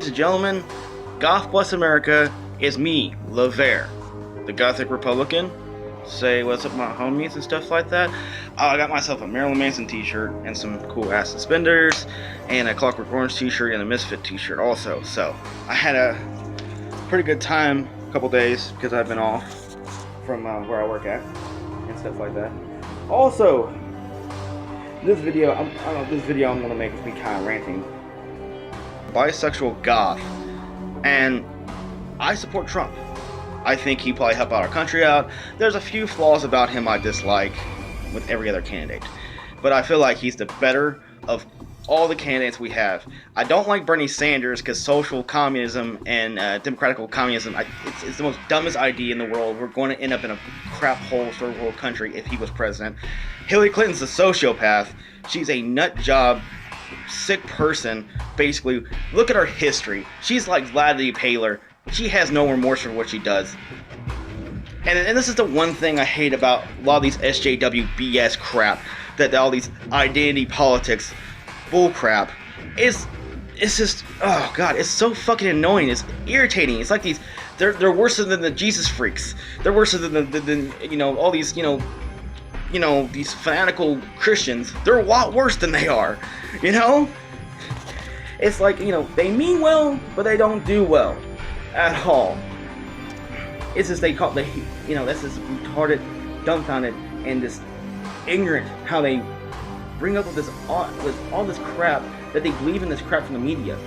ladies and gentlemen, Goth Bless America is me, LeVere, the Gothic Republican. Say what's up, my homies and stuff like that. I got myself a Marilyn Manson t-shirt and some cool ass suspenders and a Clockwork Orange t-shirt and a Misfit t-shirt also. So I had a pretty good time a couple days because I've been off from where I work at and stuff like that. Also, this video, I'm gonna make is me kind of ranting. Bisexual goth, and I support Trump. I think he probably helped our country out. There's a few flaws about him I dislike with every other candidate, but I feel like he's the better of all the candidates we have. I don't like Bernie Sanders because social communism and democratic communism, it's the most dumbest idea in the world. We're going to end up in a crap hole third world country if he was president. Hillary Clinton's a sociopath. She's a nut job, sick person. Basically, look at her history. She's like Vladimir Paler. She has no remorse for what she does. And this is the one thing I hate about a lot of these SJW BS crap, that all these identity politics bull crap. It's just, oh god, it's so fucking annoying. It's irritating. It's like these, they're worse than the Jesus freaks. They're worse than the you know, all these, you know, these fanatical Christians. They're a lot worse than they are, you know? It's like, you know, they mean well, but they don't do well at all. It's just that's just retarded, dumbfounded, and just ignorant how they bring up with all this crap, that they believe in this crap from the media.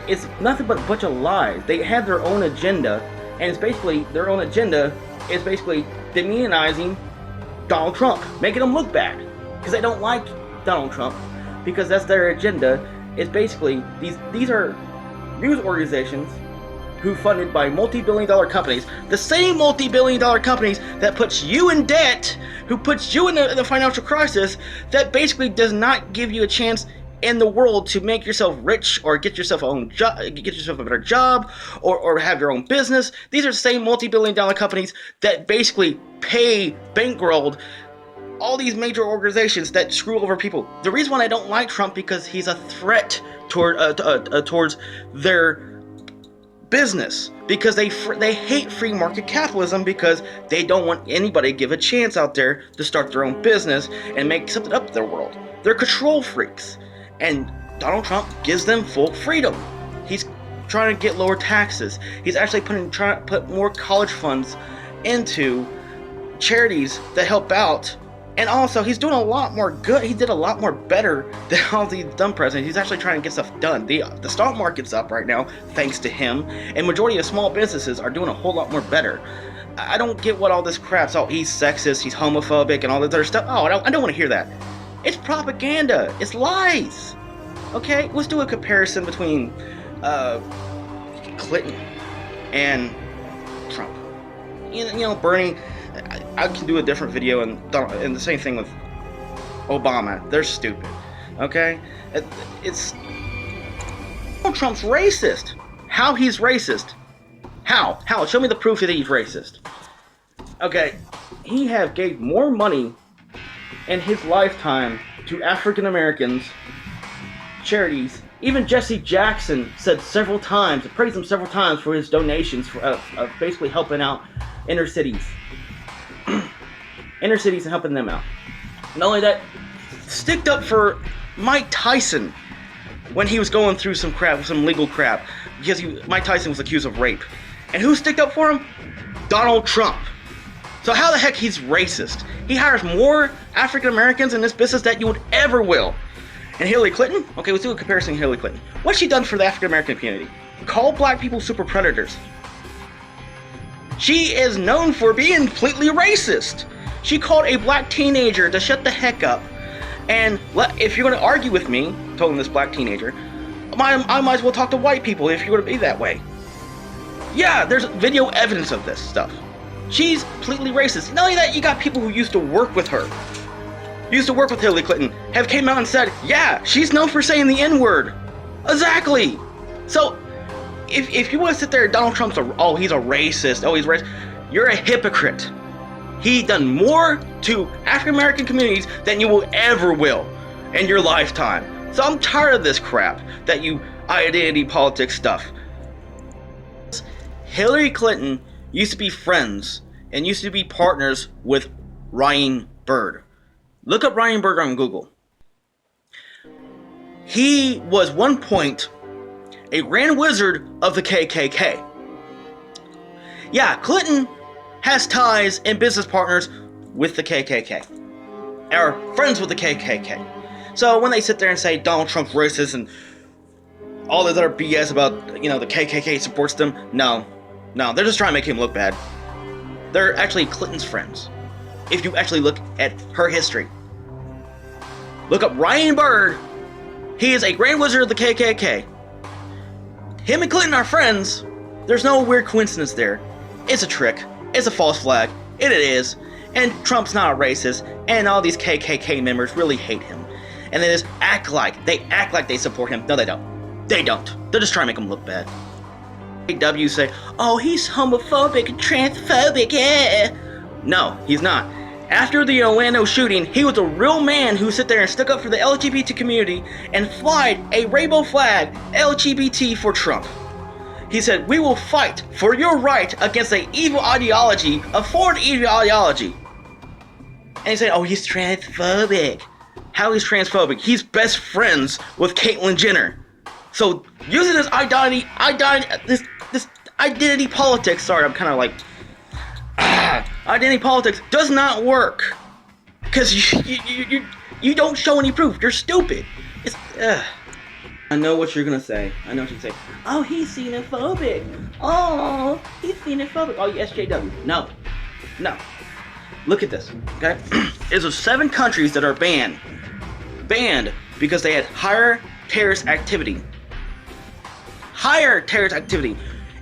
It's nothing but a bunch of lies. They have their own agenda, and it's basically their own agenda is basically demonizing Donald Trump, making him look bad because they don't like Donald Trump, because that's their agenda. It's basically these are news organizations who funded by multi-billion-dollar companies, the same multi-billion-dollar companies that puts you in debt, who puts you in the financial crisis, that basically does not give you a chance in the world to make yourself rich or get yourself a own job, get yourself a better job, or have your own business. These are the same multi-billion-dollar companies that basically bankrolled all these major organizations that screw over people. The reason why I don't like Trump, because he's a threat towards their business, because they hate free market capitalism, because they don't want anybody to give a chance out there to start their own business and make something up in their world. They're control freaks, and Donald Trump gives them full freedom. He's trying to get lower taxes. He's actually trying to put more college funds into charities that help out. And also, he's doing a lot more good. He did a lot more better than all these dumb presidents. He's actually trying to get stuff done. The stock market's up right now, thanks to him. And majority of small businesses are doing a whole lot more better. I don't get what all this crap's. Oh, he's sexist, he's homophobic, and all this other stuff. Oh, I don't want to hear that. It's propaganda. It's lies. Okay, let's do a comparison between Clinton and Trump. You know, Bernie. I can do a different video, and the same thing with Obama. They're stupid. Okay? It's Donald Trump's racist. How he's racist? How? Show me the proof that he's racist. Okay, he gave more money in his lifetime to African Americans, charities. Even Jesse Jackson said several times, praised him several times for his donations for basically helping out inner cities. And helping them out. Not only that, sticked up for Mike Tyson when he was going through some legal crap, because Mike Tyson was accused of rape. And who sticked up for him? Donald Trump. So how the heck he's racist? He hires more African Americans in this business than you would ever will. And Hillary Clinton? Okay, let's do a comparison to Hillary Clinton. What's she done for the African American community? Call black people super predators. She is known for being completely racist. She called a black teenager to shut the heck up. And if you're going to argue with me, told this black teenager, I might as well talk to white people if you're going to be that way. Yeah, there's video evidence of this stuff. She's completely racist. Not only that, you got people who used to work with her, used to work with Hillary Clinton, have came out and said, yeah, she's known for saying the N-word. Exactly. So, if you want to sit there, Donald Trump's he's a racist, he's racist, you're a hypocrite. He done more to African American communities than you will ever will in your lifetime. So I'm tired of this crap that you identity politics stuff. Hillary Clinton used to be friends and used to be partners with Ryan Bird. Look up Ryan Bird on Google. He was one point a grand wizard of the KKK. Yeah, Clinton has ties and business partners with the KKK. Or friends with the KKK. So when they sit there and say Donald Trump's racist and all this other BS about, you know, the KKK supports them, no, they're just trying to make him look bad. They're actually Clinton's friends. If you actually look at her history. Look up Ryan Bird. He is a grand wizard of the KKK. Him and Clinton are friends. There's no weird coincidence there. It's a trick. It's a false flag. It is. And Trump's not a racist. And all these KKK members really hate him. And they just act like they support him. No, they don't. They don't. They're just trying to make him look bad. W say, oh, he's homophobic and transphobic. Yeah. No, he's not. After the Orlando shooting, he was a real man who sit there and stuck up for the LGBT community and flied a rainbow flag, LGBT for Trump. He said, we will fight for your right against the evil ideology, a foreign evil ideology. And he said, oh, he's transphobic. How he's transphobic? He's best friends with Caitlyn Jenner. So using this identity politics, sorry, I'm kind of like, identity politics does not work. Because you don't show any proof. You're stupid. I know what you're going to say. I know what you're going to say. Oh, he's xenophobic. Oh, he's xenophobic. Oh, you SJW. No. Look at this, okay? There's 7 countries that are banned. Banned because they had higher terrorist activity.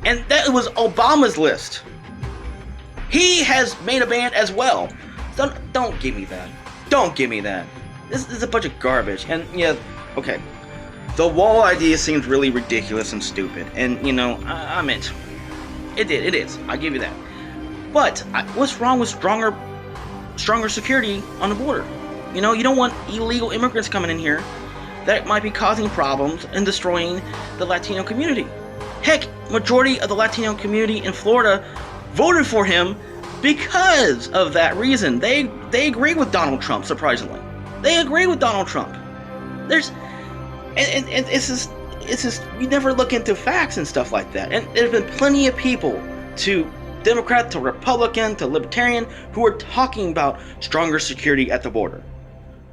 And that was Obama's list. He has made a ban as well. So don't give me that. Don't give me that. This is a bunch of garbage. And yeah, okay. The wall idea seems really ridiculous and stupid. And you know, I meant it is. I give you that. But what's wrong with stronger security on the border? You know, you don't want illegal immigrants coming in here that might be causing problems and destroying the Latino community. Heck, majority of the Latino community in Florida voted for him because of that reason. They agree with Donald Trump, surprisingly. They agree with Donald Trump. There's and it's just you never look into facts and stuff like that. And there's been plenty of people, to Democrat to Republican to Libertarian, who are talking about stronger security at the border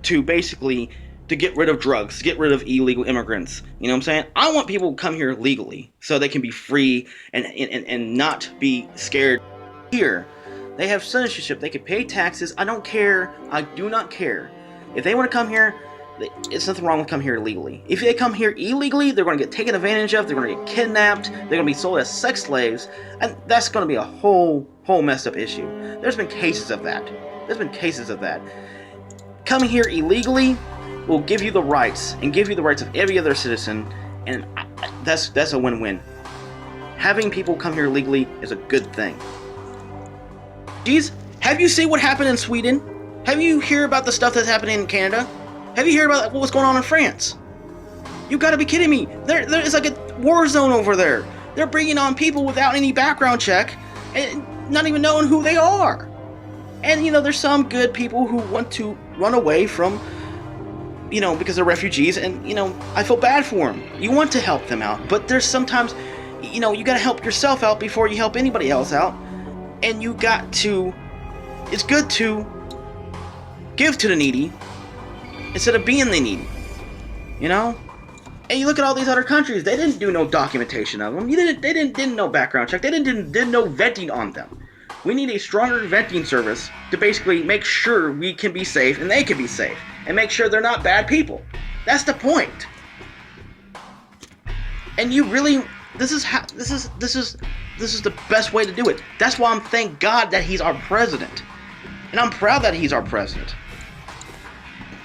to basically to get rid of drugs, to get rid of illegal immigrants. You know what I'm saying? I want people to come here legally so they can be free and not be scared. Here, they have citizenship. They can pay taxes. I don't care. I do not care. If they want to come here, it's nothing wrong with coming here illegally. If they come here illegally, they're going to get taken advantage of. They're going to get kidnapped. They're going to be sold as sex slaves. And that's going to be a whole messed up issue. There's been cases of that. Coming here illegally will give you the rights and give you the rights of every other citizen, and that's a win-win. Having people come here legally is a good thing. Geez, have you seen what happened in Sweden? Have you heard about the stuff that's happening in Canada? Have you heard about what's going on in France? You gotta be kidding me. There's like a war zone over there. They're bringing on people without any background check and not even knowing who they are. And you know, there's some good people who want to run away from, you know, because they're refugees, and you know, I feel bad for them. You want to help them out, but there's sometimes, you know, you gotta help yourself out before you help anybody else out. And you got to, it's good to give to the needy instead of being the needy, you know? And you look at all these other countries, they didn't do no documentation of them. They didn't no background check. They didn't no vetting on them. We need a stronger vetting service to basically make sure we can be safe and they can be safe, and make sure they're not bad people. That's the point. And you really, this is the best way to do it. That's why I'm thank God that he's our president, and I'm proud that he's our president.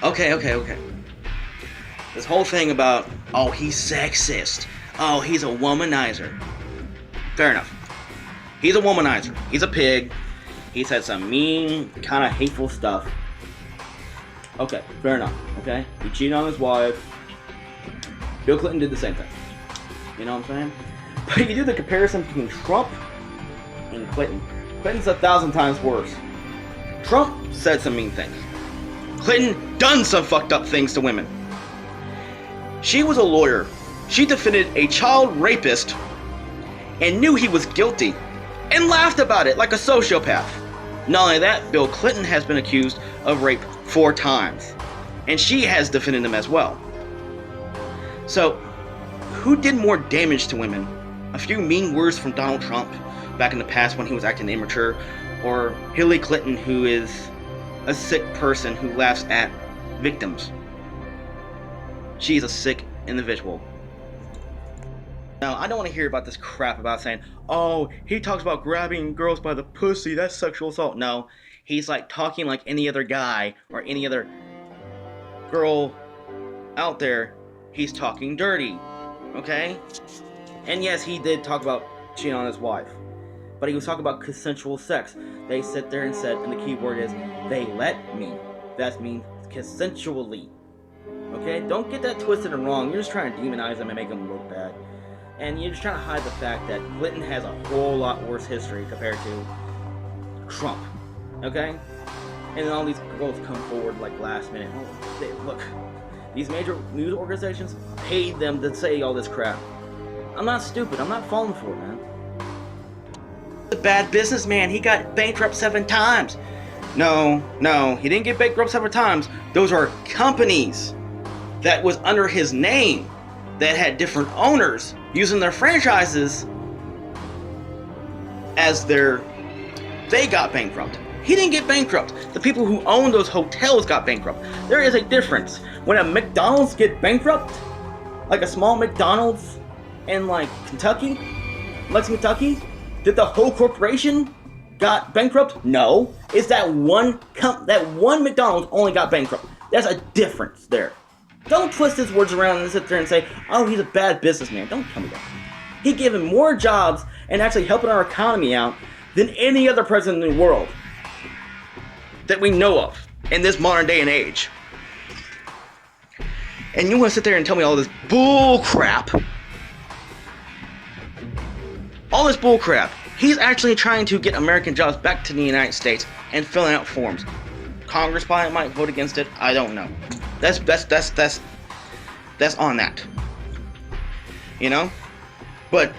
Okay. This whole thing about, oh, he's sexist. Oh, he's a womanizer. Fair enough. He's a womanizer. He's a pig. He said some mean, kind of hateful stuff. Okay, fair enough. Okay? He cheated on his wife. Bill Clinton did the same thing. You know what I'm saying? But you do the comparison between Trump and Clinton. Clinton's 1,000 times worse. Trump said some mean things. Clinton done some fucked up things to women. She was a lawyer. She defended a child rapist and knew he was guilty and laughed about it like a sociopath. Not only that, Bill Clinton has been accused of rape 4 times, and she has defended him as well. So, who did more damage to women? A few mean words from Donald Trump back in the past when he was acting immature, or Hillary Clinton, who is a sick person who laughs at victims? She's a sick individual. Now, I don't want to hear about this crap about saying, oh, he talks about grabbing girls by the pussy, that's sexual assault. No, he's like talking like any other guy or any other girl out there. He's talking dirty, okay? And yes, he did talk about cheating on his wife, but he was talking about consensual sex. They sit there and said, and the key word is, they let me. That means consensually. Okay? Don't get that twisted and wrong. You're just trying to demonize them and make them look bad. And you're just trying to hide the fact that Clinton has a whole lot worse history compared to Trump. Okay? And then all these girls come forward like last minute. Oh, look, these major news organizations paid them to say all this crap. I'm not stupid. I'm not falling for it, man. A bad businessman. He got bankrupt 7 times. No, he didn't get bankrupt 7 times. Those are companies that was under his name that had different owners using their franchises as they got bankrupt. He didn't get bankrupt. The people who own those hotels got bankrupt. There is a difference. When a McDonald's get bankrupt, like a small McDonald's in like Kentucky, Lexington, Kentucky, did the whole corporation got bankrupt? No. It's that one McDonald's only got bankrupt. There's a difference there. Don't twist his words around and sit there and say, oh, he's a bad businessman. Don't tell me that. He gave him more jobs and actually helping our economy out than any other president in the world that we know of in this modern day and age. And you want to sit there and tell me all this bull crap? All this bull crap. He's actually trying to get American jobs back to the United States and filling out forms. Congress probably might vote against it. I don't know. That's on that. You know? But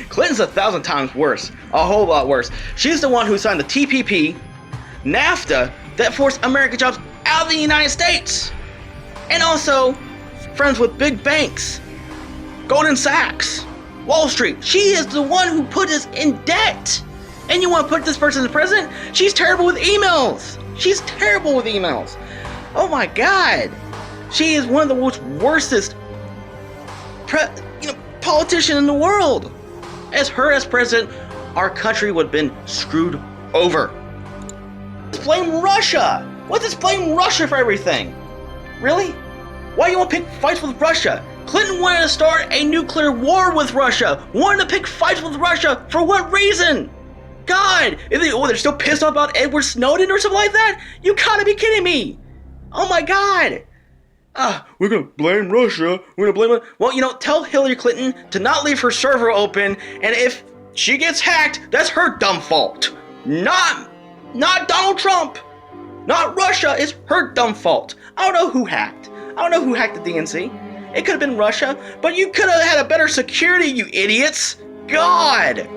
Clinton's 1,000 times worse. A whole lot worse. She's the one who signed the TPP, NAFTA, that forced American jobs out of the United States. And also friends with big banks, Goldman Sachs, Wall Street. She is the one who put us in debt. And you want to put this person as president? She's terrible with emails. She's terrible with emails. Oh my God. She is one of the most worstest politician in the world. As president, our country would have been screwed over. Let's blame Russia. Let's just blame Russia for everything. Really? Why do you want to pick fights with Russia? Clinton wanted to start a nuclear war with Russia. Wanted to pick fights with Russia. For what reason? God, they're still pissed off about Edward Snowden or something like that? You gotta be kidding me. Oh my God. We're gonna blame Russia. We're gonna blame it. Well, tell Hillary Clinton to not leave her server open, and if she gets hacked, that's her dumb fault. Not Donald Trump. Not Russia. It's her dumb fault. I don't know who hacked. I don't know who hacked the DNC. It could have been Russia, but you could have had a better security, you idiots. God.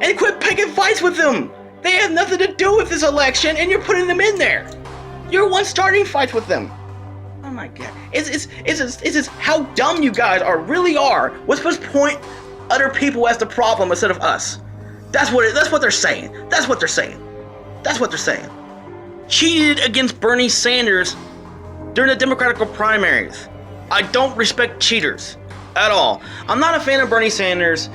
And quit picking fights with them. They have nothing to do with this election, and you're putting them in there. You're one starting fights with them. Oh my God. It's just how dumb you guys really are. What's supposed to point other people as the problem instead of us? That's what they're saying. That's what they're saying. Cheated against Bernie Sanders during the Democratic primaries. I don't respect cheaters at all. I'm not a fan of Bernie Sanders.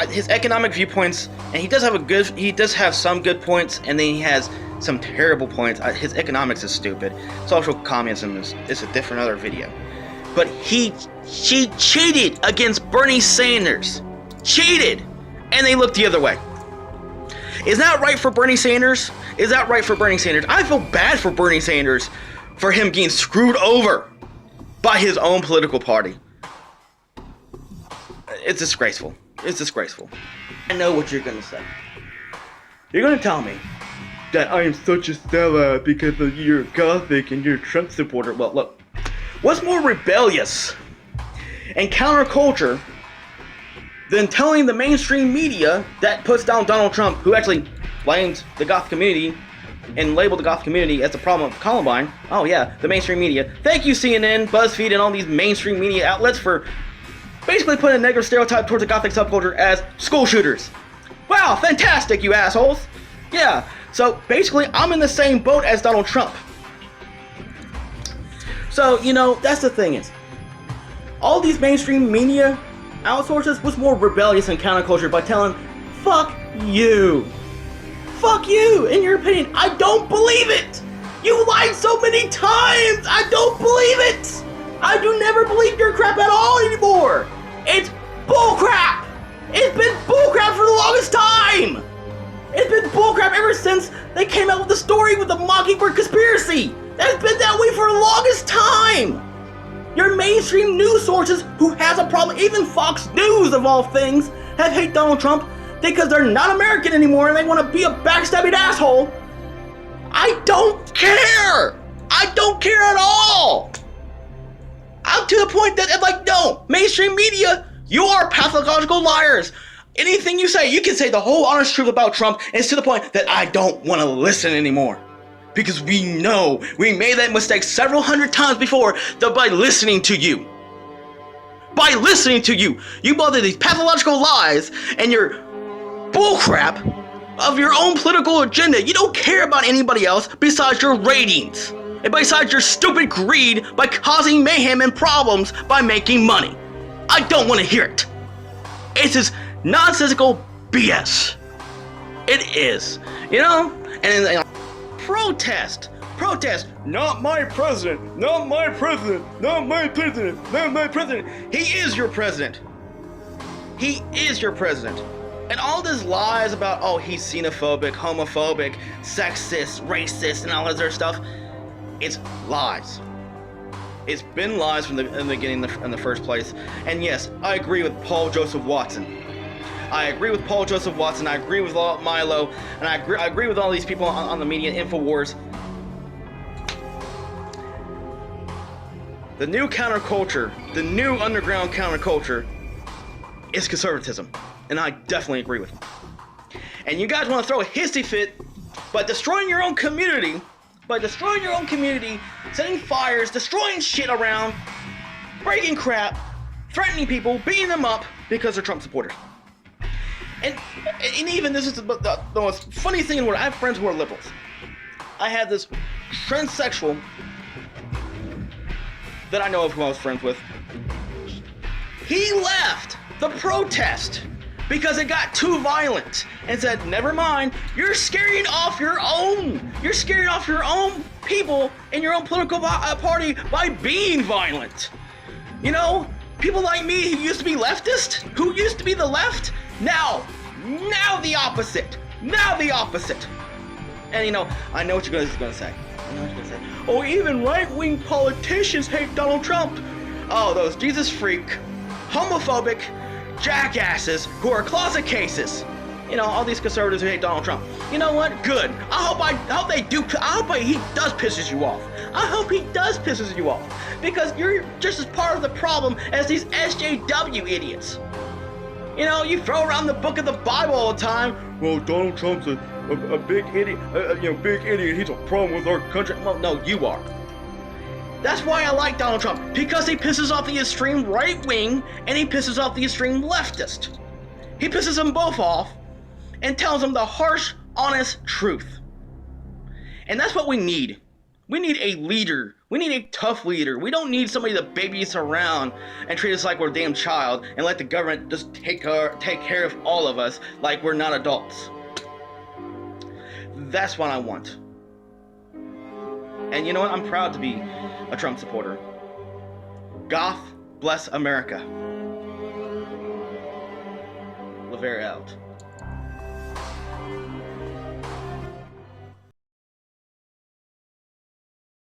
His economic viewpoints, and he does have some good points, and then he has some terrible points. His economics is stupid. Social communism is a different other video. But she cheated against Bernie Sanders. Cheated! And they looked the other way. Is that right for Bernie Sanders? I feel bad for Bernie Sanders for him getting screwed over by his own political party. It's disgraceful. It's disgraceful. I know what you're gonna say. You're gonna tell me that I am such a sellout because you're Gothic and you're a Trump supporter. Well, look, what's more rebellious and counterculture than telling the mainstream media that puts down Donald Trump, who actually blamed the Gothic community and labeled the Gothic community as the problem of Columbine? Oh yeah, the mainstream media. Thank you, CNN, BuzzFeed, and all these mainstream media outlets for basically putting a negative stereotype towards the Gothic subculture as school shooters. Wow, fantastic, you assholes. Yeah, so basically I'm in the same boat as Donald Trump. So, you know, that's the thing is, all these mainstream media outsources was more rebellious and counterculture by telling, fuck you. Fuck you, in your opinion. I don't believe it. You lied so many times. I don't believe it. I do never believe your crap at all anymore. It's bullcrap. It's been bullcrap for the longest time. It's been bullcrap ever since they came out with the story with the Mockingbird conspiracy. That's been that way for the longest time. Your mainstream news sources, who has a problem, even Fox News of all things, have hate Donald Trump because they're not American anymore and they want to be a backstabbing asshole. I don't care. I don't care at all. I'm to the point that I'm like, no, mainstream media, you are pathological liars. Anything you say, you can say the whole honest truth about Trump, and it's to the point that I don't want to listen anymore. Because we know we made that mistake several hundred times before by listening to you. By listening to you. You believe these pathological lies and your bullcrap of your own political agenda. You don't care about anybody else besides your ratings. And besides your stupid greed by causing mayhem and problems by making money. I don't want to hear it. It's just nonsensical BS. It is. You know? And protest, not my president, not my president, not my president, not my president. He is your president. He is your president. And all these lies about, oh, he's xenophobic, homophobic, sexist, racist, and all this other stuff, it's lies. It's been lies from the beginning in the first place. And yes, I agree with Paul Joseph Watson. I agree with Paul Joseph Watson, I agree with Milo, and I agree with all these people on the media, InfoWars. The new counterculture, the new underground counterculture is conservatism, and I definitely agree with them. And you guys want to throw a hissy fit by destroying your own community, setting fires, destroying shit around, breaking crap, threatening people, beating them up because they're Trump supporters. And even this is the most funny thing in the world. I have friends who are liberals. I had this transsexual that I know of who I was friends with. He left the protest because it got too violent and said, never mind, you're scaring off your own people in your own political party by being violent. You know, people like me who used to be leftist, who used to be the left, now the opposite. And you know, I know what you're gonna say. Oh, even right-wing politicians hate Donald Trump. Oh, those Jesus freak, homophobic jackasses who are closet cases. You know, all these conservatives who hate Donald Trump. You know what? Good. I hope he does pisses you off. I hope he does pisses you off. Because you're just as part of the problem as these SJW idiots. You know, you throw around the book of the Bible all the time. Well, Donald Trump's a big idiot. Big idiot. He's a problem with our country. Well, no, you are. That's why I like Donald Trump. Because he pisses off the extreme right wing and he pisses off the extreme leftist. He pisses them both off and tells them the harsh, honest truth. And that's what we need. We need a leader. We need a tough leader. We don't need somebody to baby us around and treat us like we're a damn child and let the government just take care of all of us like we're not adults. That's what I want. And you know what? I'm proud to be a Trump supporter. Goth bless America. LaVere out.